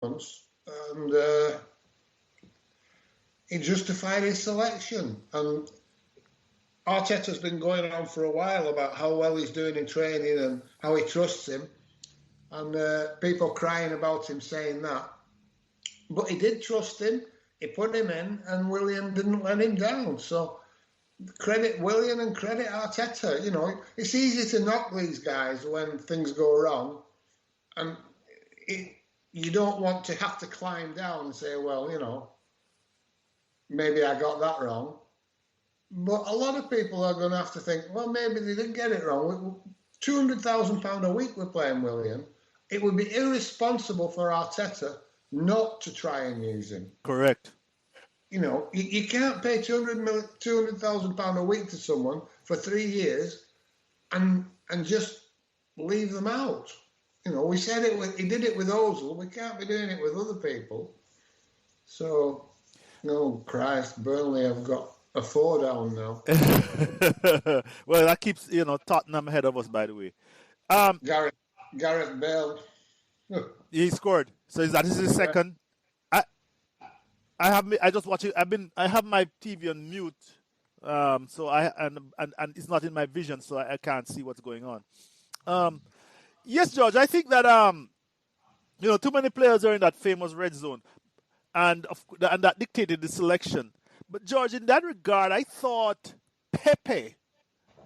performance, and he justified his selection. And Arteta's been going on for a while about how well he's doing in training and how he trusts him, and people crying about him saying that. But he did trust him. He put him in, and Willian didn't let him down. So credit Willian and credit Arteta. You know, it's easy to knock these guys when things go wrong, and you don't want to have to climb down and say, well, you know, maybe I got that wrong. But a lot of people are going to have to think, well, maybe they didn't get it wrong. £200,000 a week we're paying Willian. It would be irresponsible for Arteta not to try and use him. Correct. You know, you can't pay £200,000 a week to someone for 3 years and just leave them out. You know, we said he did it with Ozil. We can't be doing it with other people. So, no, Christ, Burnley have got a 4 down now. Well, that keeps, Tottenham ahead of us, by the way. Gareth Bale. He scored. So is that his second? I just watch it. I have my TV on mute, so and it's not in my vision, so I can't see what's going on. Yes, George, I think that too many players are in that famous red zone, and that dictated the selection. But George, in that regard, I thought Pepe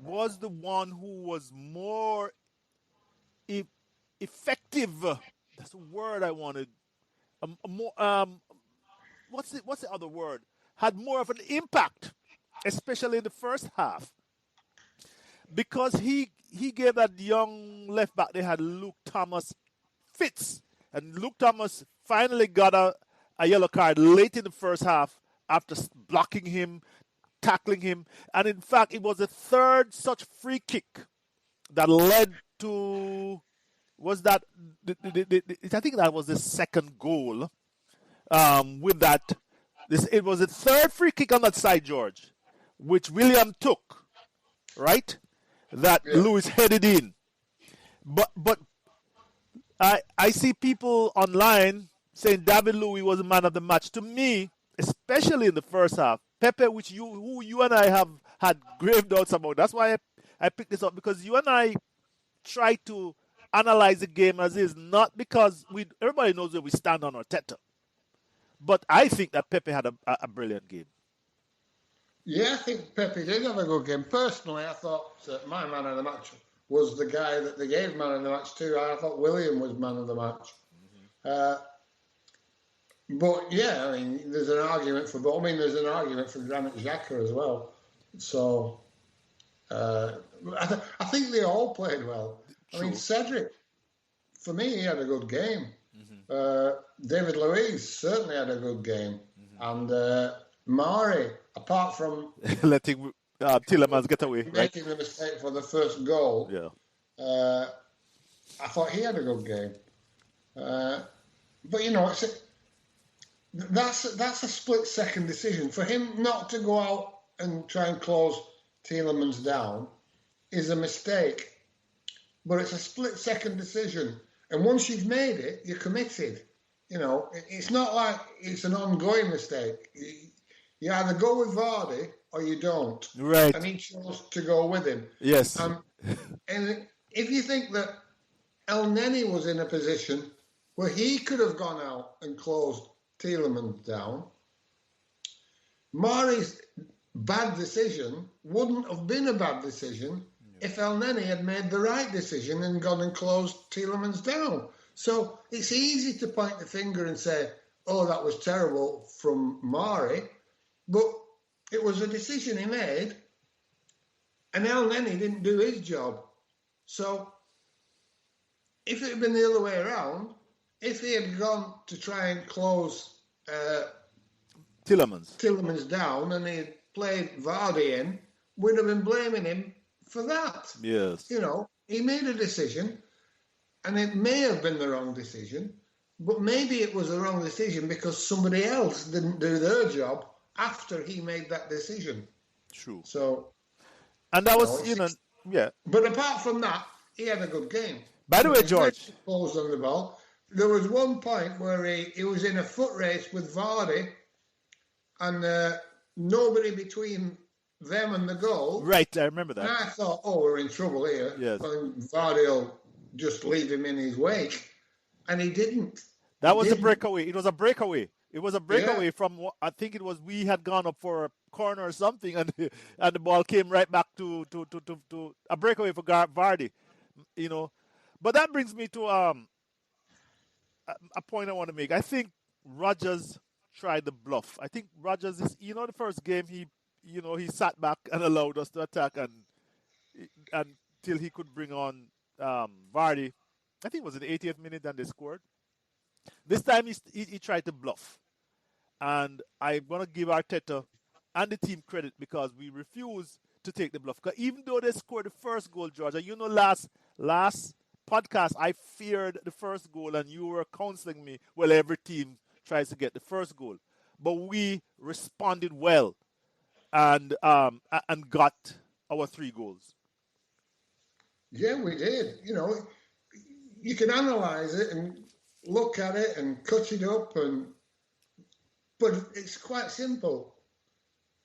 was the one who was more effective. That's the word I wanted. What's the other word? Had more of an impact, especially in the first half, because he gave that young left back they had, Luke Thomas, fits, and Luke Thomas finally got a yellow card late in the first half after blocking him, tackling him, and in fact it was the third such free kick that led to I think that was the second goal. With that, it was the third free kick on that side, George, which William took, right? That Lewis headed in. But I see people online saying David Luiz was the man of the match. To me, especially in the first half, Pepe, who you and I have had grave doubts about. That's why I picked this up, because you and I try to analyze the game as is, not because everybody knows where we stand on Arteta. But I think that Pepe had a brilliant game. Yeah, I think Pepe did have a good game. Personally, I thought that my man of the match was the guy that they gave man of the match to. I thought William was man of the match. But yeah, I mean, there's an argument for. But I mean, there's an argument for Granit Xhaka as well. So I think they all played well. True. I mean, Cedric, for me, he had a good game. David Luiz certainly had a good game, and Mari, apart from letting Tielemans get away, making the mistake for the first goal, I thought he had a good game. But that's a split-second decision for him not to go out and try and close Tielemans down is a mistake. But it's a split-second decision. And once you've made it, you're committed. You know, it's not like it's an ongoing mistake. You either go with Vardy or you don't. Right. And he chose to go with him. Yes. And if you think that El Neni was in a position where he could have gone out and closed Tielemans down, Mari's bad decision wouldn't have been a bad decision if El Neni had made the right decision and gone and closed Tielemans down. So it's easy to point the finger and say, oh, that was terrible from Mari, but it was a decision he made, and El Neni didn't do his job. So if it had been the other way around, if he had gone to try and close Tielemans down and he had played Vardy in, we'd have been blaming him for that. Yes. You know, he made a decision, and it may have been the wrong decision, but maybe it was the wrong decision because somebody else didn't do their job after he made that decision. True. So, and that was, yeah. But apart from that, he had a good game. By the way, George, Closed on the ball. there was one point where he was in a foot race with Vardy, and nobody between them and the goal. Right, I remember that. And I thought, oh, we're in trouble here. Yes. Vardy will just leave him in his wake. And he didn't. That was a breakaway. It was a breakaway. It was a breakaway from, I think it was, we had gone up for a corner or something, and the ball came right back to a breakaway for Vardy, you know. But that brings me to a point I want to make. I think Rodgers tried the bluff. I think Rodgers is, the first game he sat back and allowed us to attack until he could bring on Vardy. I think it was in the 80th minute and they scored. This time he tried to bluff. And I'm going to give Arteta and the team credit because we refused to take the bluff. Because even though they scored the first goal, George, and last podcast, I feared the first goal and you were counseling me, well, every team tries to get the first goal. But we responded well and got our 3 goals. Yeah, we did. You can analyse it and look at it and cut it up, but it's quite simple.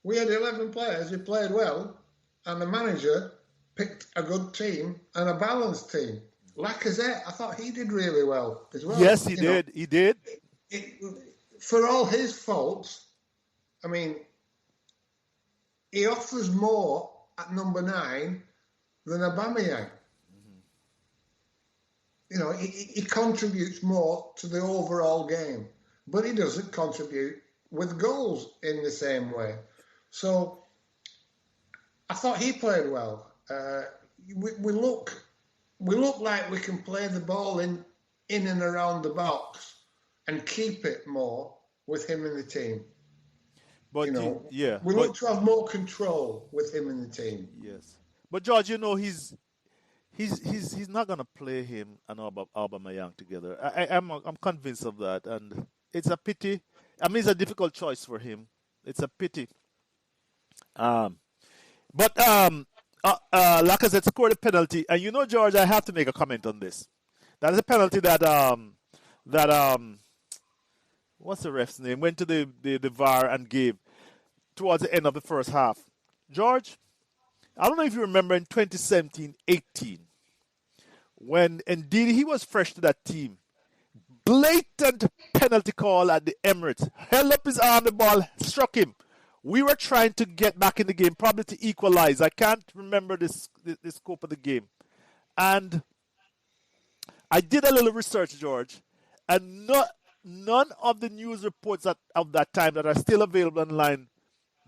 We had 11 players who played well, and the manager picked a good team and a balanced team. Lacazette, I thought he did really well as well. Yes, he did. He did. For all his faults, I mean, he offers more at number 9 than Aubameyang. He contributes more to the overall game, but he doesn't contribute with goals in the same way. So I thought he played well. We look like we can play the ball in and around the box and keep it more with him in the team. But we look to have more control with him in the team. Yes, but George, he's not gonna play him and Aubameyang together. I'm convinced of that, and it's a pity. I mean, it's a difficult choice for him. It's a pity. But Lacazette scored a penalty, and George, I have to make a comment on this. That is a penalty that what's the ref's name? Went to the VAR and gave towards the end of the first half. George, I don't know if you remember in 2017-18, when indeed he was fresh to that team. Blatant penalty call at the Emirates. Held up his arm, the ball struck him. We were trying to get back in the game, probably to equalize. I can't remember the scope of the game. And I did a little research, George, and none of the news reports of that time that are still available online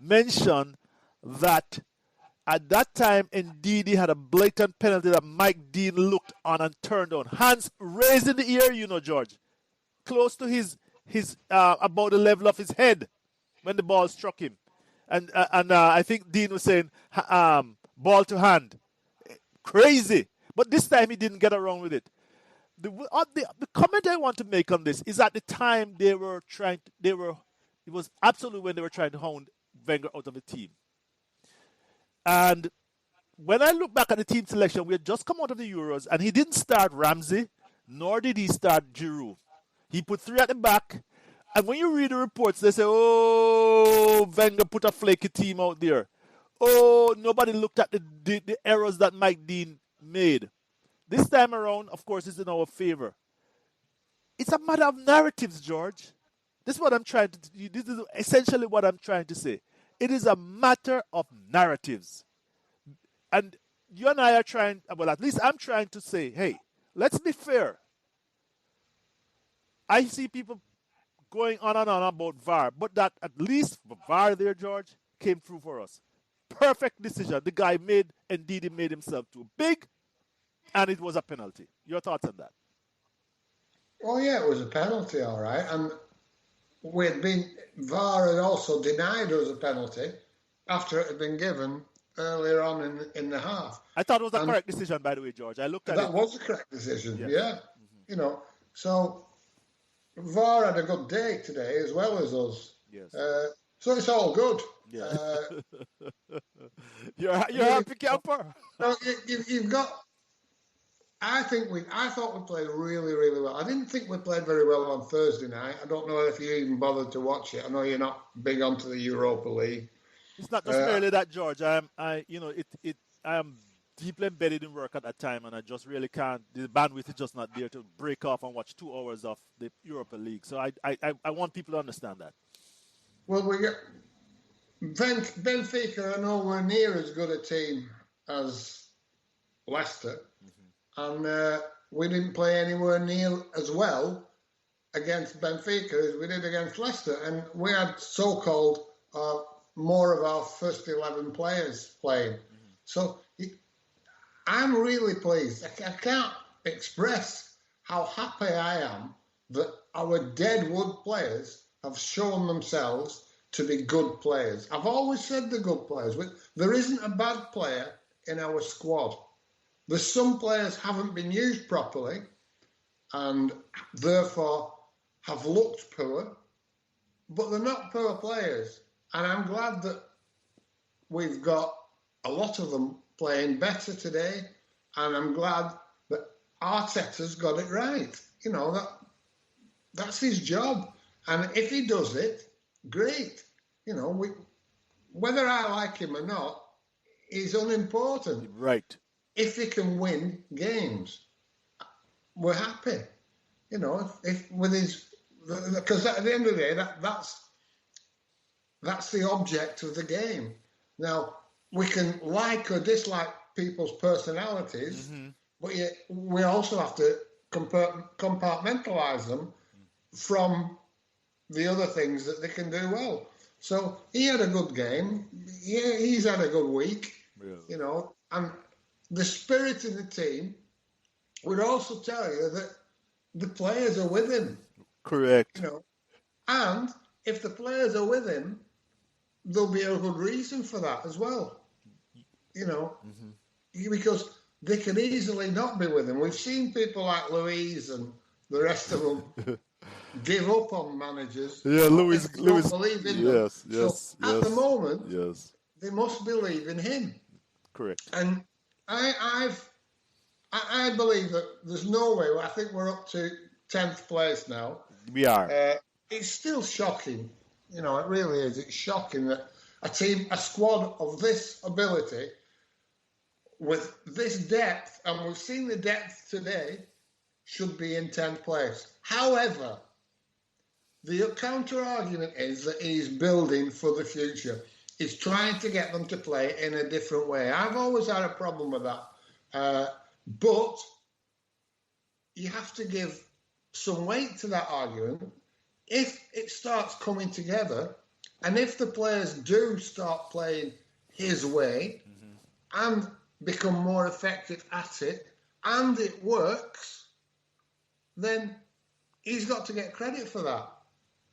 mention that at that time, indeed, he had a blatant penalty that Mike Dean looked on and turned on. Hands raised in the air, George, close to his about the level of his head when the ball struck him. And I think Dean was saying, ball to hand. Crazy. But this time he didn't get around with it. The comment I want to make on this is at the time it was absolutely when they were trying to hound Wenger out of the team. And when I look back at the team selection, we had just come out of the Euros, and he didn't start Ramsey, nor did he start Giroud. He put 3 at the back, and when you read the reports, they say, oh, Wenger put a flaky team out there. Oh, nobody looked at the errors that Mike Dean made. This time around, of course, it's in our favor. It's a matter of narratives, George. This is essentially what I'm trying to say. It is a matter of narratives. And you and I are trying, well, at least I'm trying to say, hey, let's be fair. I see people going on and on about VAR, but that at least VAR there, George, came through for us. Perfect decision. The guy made himself too big, and it was a penalty. Your thoughts on that? Oh, yeah, it was a penalty, all right. And VAR had also denied us a penalty after it had been given earlier on in the half. I thought it was the correct decision, by the way, George. I looked at it. That was the correct decision, yeah. Mm-hmm. So VAR had a good day today as well as us. Yes. So it's all good. Yeah. You're happy camper. You've got I thought we played really, really well. I didn't think we played very well on Thursday night. I don't know if you even bothered to watch it. I know you're not big onto the Europa League. It's not just merely that, George. I am deeply embedded in work at that time, and I just really can't. The bandwidth is just not there to break off and watch 2 hours of the Europa League. So I want people to understand that. Well, Benfica are nowhere near as good a team as Leicester, and we didn't play anywhere near as well against Benfica as we did against Leicester, and we had so-called more of our first 11 players playing. So I'm really pleased. I can't express how happy I am that our Deadwood players have shown themselves to be good players. I've always said they're good players. There isn't a bad player in our squad. There's some players haven't been used properly and therefore have looked poor, but they're not poor players. And I'm glad that we've got a lot of them playing better today, and I'm glad that Arteta's got it right. You know, that's his job. And if he does it, great. You know, whether I like him or not is unimportant. Right. If he can win games, we're happy. You know, if with his, because at the end of the day, that's the object of the game. Now, we can like or dislike people's personalities, but we also have to compartmentalise them from the other things that they can do well. So he had a good game. He's had a good week, you know, and the spirit in the team would also tell you that the players are with him. Correct. You know, and if the players are with him, there'll be a good reason for that as well. You know, because they can easily not be with him. We've seen people like Louise and the rest of them give up on managers. Yeah, Louise don't believe in them. Yes. At the moment, they must believe in him. Correct. And I believe that there's no way. I think we're up to 10th place now. We are. It's still shocking. You know, it really is. It's shocking that a squad of this ability, with this depth, and we've seen the depth today, should be in 10th place. However, the counter-argument is that he's building for the future. He's trying to get them to play in a different way. I've always had a problem with that. But you have to give some weight to that argument. If it starts coming together, and if the players do start playing his way and become more effective at it, and it works, then he's got to get credit for that.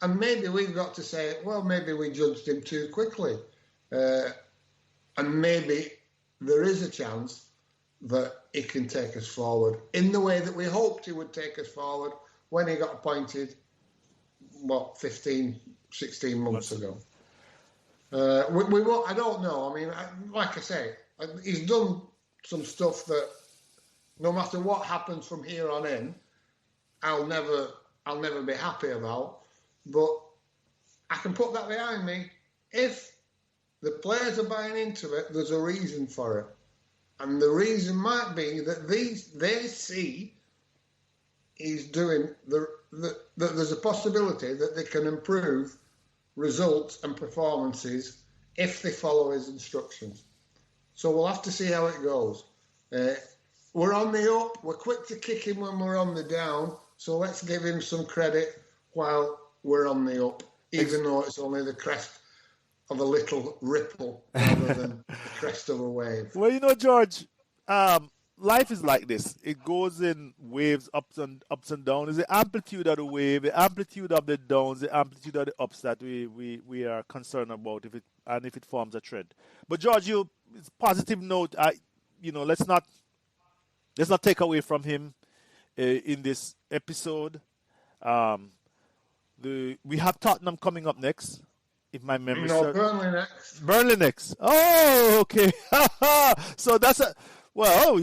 And maybe we've got to say, well, maybe we judged him too quickly. And maybe there is a chance that he can take us forward in the way that we hoped he would take us forward when he got appointed, 15, 16 months ago. I don't know. I mean, like I say, he's done some stuff that no matter what happens from here on in, I'll never be happy about. But I can put that behind me. If the players are buying into it, there's a reason for it. And the reason might be that they see he's doing that there's a possibility that they can improve results and performances if they follow his instructions. So we'll have to see how it goes. We're on the up. We're quick to kick him when we're on the down. So let's give him some credit while we're on the up, even though it's only the crest of a little ripple rather than the crest of a wave. Well, you know, George, life is like this. It goes in waves, ups and downs. It's the amplitude of the wave, the amplitude of the downs, the amplitude of the ups that we are concerned about if it forms a trend. But George, it's a positive note. Let's not take away from him in this episode. We have Tottenham coming up next. If my memory serves. Burnley next. Burnley next. Oh, okay. So Well,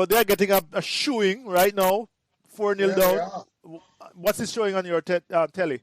they're getting a shoeing right now, 4-0 Yeah, they down. are. What's it showing on your telly?